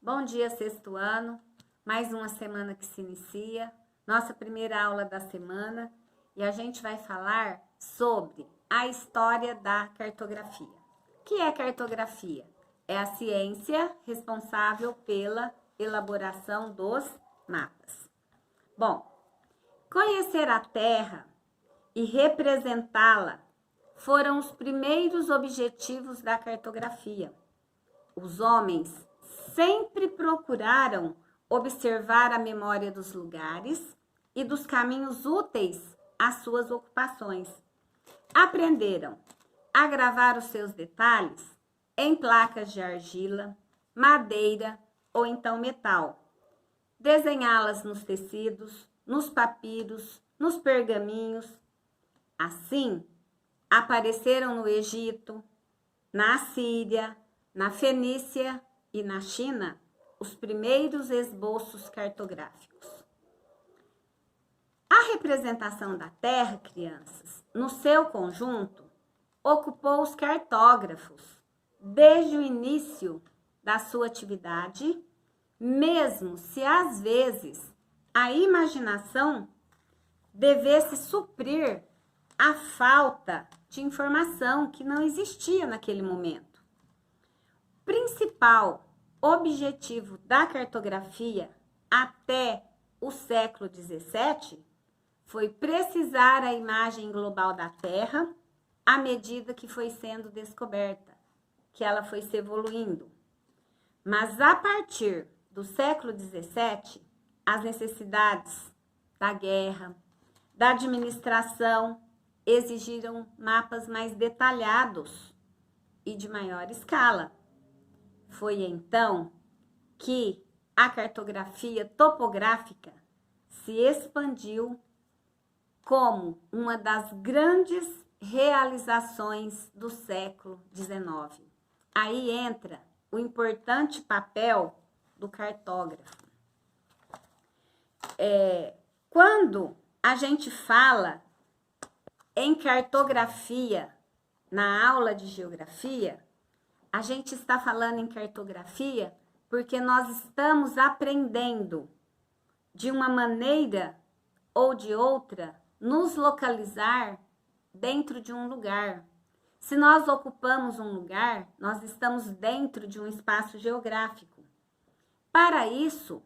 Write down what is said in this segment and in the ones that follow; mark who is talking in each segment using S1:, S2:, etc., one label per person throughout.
S1: Bom dia, sexto ano. Mais uma semana que se inicia. Nossa primeira aula da semana. E a gente vai falar sobre a história da cartografia. O que é cartografia? É a ciência responsável pela elaboração dos mapas. Bom, conhecer a Terra e representá-la foram os primeiros objetivos da cartografia. Os homens sempre procuraram observar a memória dos lugares e dos caminhos úteis às suas ocupações. Aprenderam a gravar os seus detalhes em placas de argila, madeira ou então metal, desenhá-las nos tecidos, nos papiros, nos pergaminhos. Assim, apareceram no Egito, na Síria, na Fenícia e na China os primeiros esboços cartográficos. A representação da Terra, crianças, no seu conjunto, ocupou os cartógrafos desde o início da sua atividade, mesmo se às vezes a imaginação devesse suprir a falta de informação que não existia naquele momento. O principal objetivo da cartografia até o século XVII foi precisar a imagem global da Terra à medida que foi sendo descoberta, que ela foi se evoluindo. Mas a partir do século XVII, as necessidades da guerra, da administração, exigiram mapas mais detalhados e de maior escala. Foi então que a cartografia topográfica se expandiu como uma das grandes realizações do século XIX. Aí entra o importante papel do cartógrafo. Quando a gente fala em cartografia na aula de geografia, a gente está falando em cartografia porque nós estamos aprendendo de uma maneira ou de outra nos localizar dentro de um lugar. Se nós ocupamos um lugar, nós estamos dentro de um espaço geográfico. Para isso,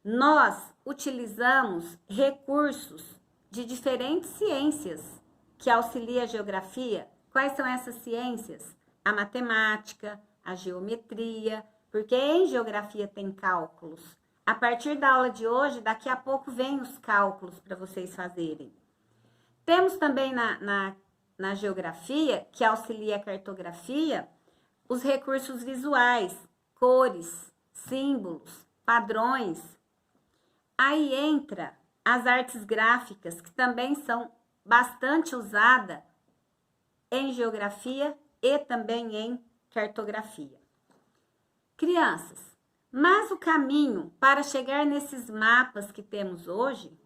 S1: nós utilizamos recursos de diferentes ciências que auxiliam a geografia. Quais são essas ciências? A matemática, a geometria, porque em geografia tem cálculos. A partir da aula de hoje, daqui a pouco vem os cálculos para vocês fazerem. Temos também na geografia, que auxilia a cartografia, os recursos visuais, cores, símbolos, padrões. Aí entra as artes gráficas, que também são bastante usadas em geografia e também em cartografia. Crianças, mas o caminho para chegar nesses mapas que temos hoje,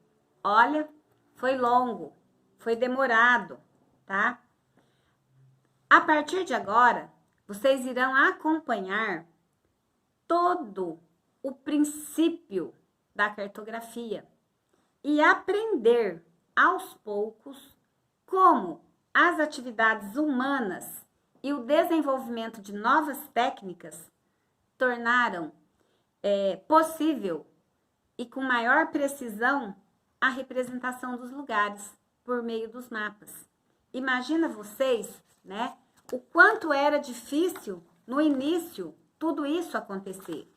S1: olha, foi longo, foi demorado, tá? A partir de agora, vocês irão acompanhar todo o princípio da cartografia e aprender aos poucos como as atividades humanas e o desenvolvimento de novas técnicas tornaram possível e com maior precisão a representação dos lugares por meio dos mapas. Imagina vocês, né, o quanto era difícil no início tudo isso acontecer.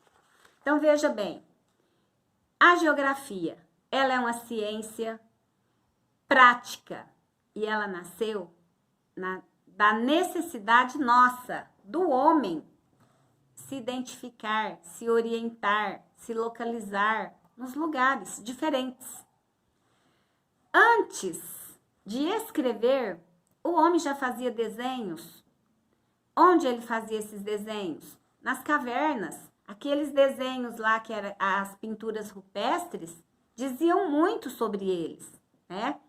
S1: Então veja bem, a geografia, ela é uma ciência prática e ela nasceu da necessidade nossa, do homem, se identificar, se orientar, se localizar nos lugares diferentes. Antes de escrever, o homem já fazia desenhos. Onde ele fazia esses desenhos? Nas cavernas. Aqueles desenhos lá que eram as pinturas rupestres diziam muito sobre eles, né?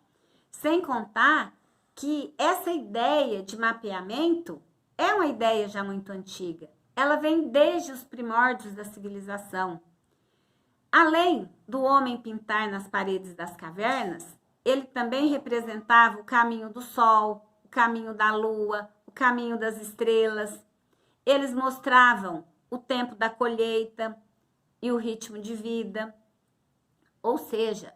S1: Sem contar que essa ideia de mapeamento é uma ideia já muito antiga. ela vem desde os primórdios da civilização. Além do homem pintar nas paredes das cavernas, ele também representava o caminho do sol, o caminho da lua, o caminho das estrelas. Eles mostravam o tempo da colheita e o ritmo de vida. Ou seja,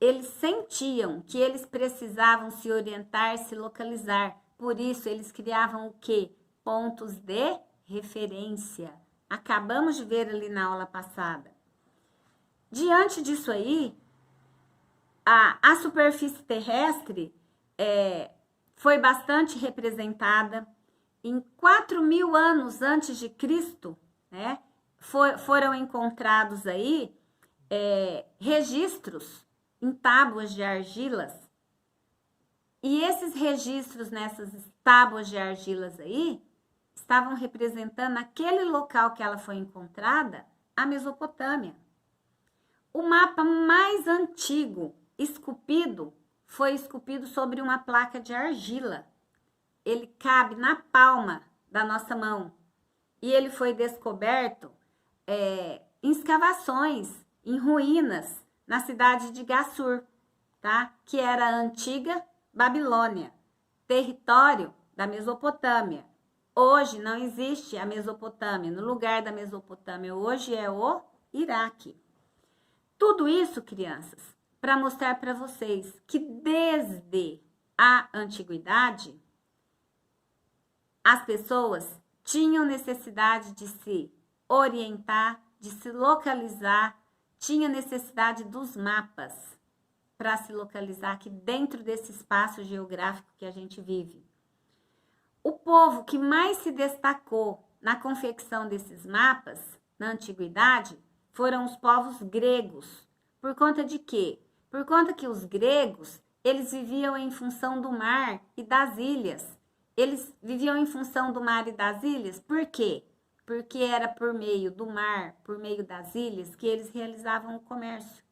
S1: eles sentiam que eles precisavam se orientar, se localizar. Por isso, eles criavam o quê? Pontos de referência. Acabamos de ver ali na aula passada. Diante disso aí, a superfície terrestre foi bastante representada. Em 4.000 anos antes de Cristo, né, foram encontrados aí registros em tábuas de argilas. E esses registros nessas tábuas de argilas aí estavam representando aquele local que ela foi encontrada, a Mesopotâmia. O mapa mais antigo esculpido foi esculpido sobre uma placa de argila. Ele cabe na palma da nossa mão. E ele foi descoberto em escavações, em ruínas, na cidade de Gassur, tá? Que era a antiga Babilônia, território da Mesopotâmia. Hoje não existe a Mesopotâmia. No lugar da Mesopotâmia hoje é o Iraque. Tudo isso, crianças, para mostrar para vocês que desde a antiguidade, as pessoas tinham necessidade de se orientar, de se localizar, tinha necessidade dos mapas para se localizar aqui dentro desse espaço geográfico que a gente vive. O povo que mais se destacou na confecção desses mapas, na antiguidade, foram os povos gregos. Por conta de quê? Por conta que os gregos, eles viviam em função do mar e das ilhas. Eles viviam em função do mar e das ilhas, por quê? Porque era por meio do mar, por meio das ilhas, que eles realizavam o comércio.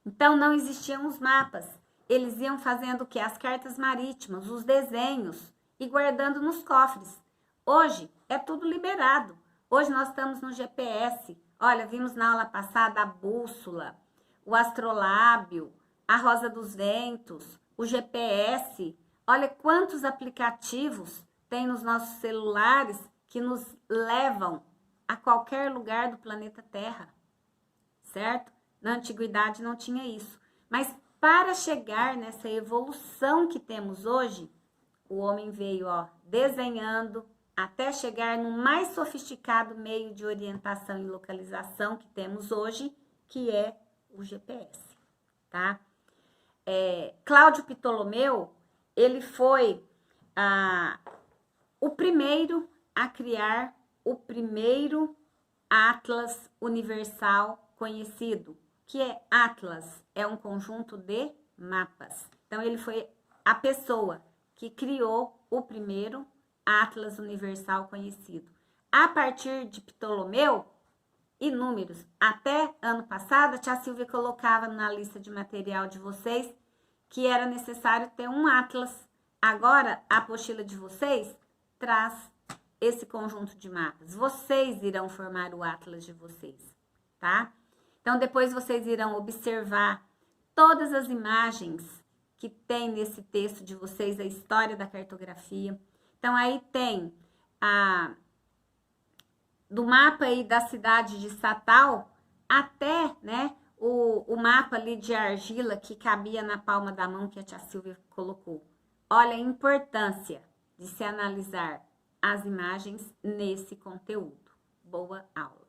S1: Então, não existiam os mapas. Eles iam fazendo o quê? As cartas marítimas, os desenhos, e guardando nos cofres. Hoje, é tudo liberado. Hoje, nós estamos no GPS. Olha, vimos na aula passada a bússola, o astrolábio, a rosa dos ventos, o GPS. Olha quantos aplicativos tem nos nossos celulares que nos levam a qualquer lugar do planeta Terra, certo? Na antiguidade não tinha isso. Mas para chegar nessa evolução que temos hoje, o homem veio, desenhando até chegar no mais sofisticado meio de orientação e localização que temos hoje, que é o GPS, tá? Cláudio Ptolomeu, ele foi o primeiro a criar o primeiro Atlas universal conhecido, que é Atlas, é um conjunto de mapas. Então, ele foi a pessoa que criou o primeiro Atlas universal conhecido. A partir de Ptolomeu, inúmeros. Até ano passado, a tia Silvia colocava na lista de material de vocês que era necessário ter um Atlas. Agora, a apostila de vocês traz esse conjunto de mapas. Vocês irão formar o Atlas de vocês, tá? Então, depois vocês irão observar todas as imagens que tem nesse texto de vocês, a história da cartografia. Então, aí tem do mapa aí da cidade de Satal até, né, o mapa ali de argila que cabia na palma da mão que a tia Silvia colocou. Olha a importância de se analisar as imagens nesse conteúdo. Boa aula!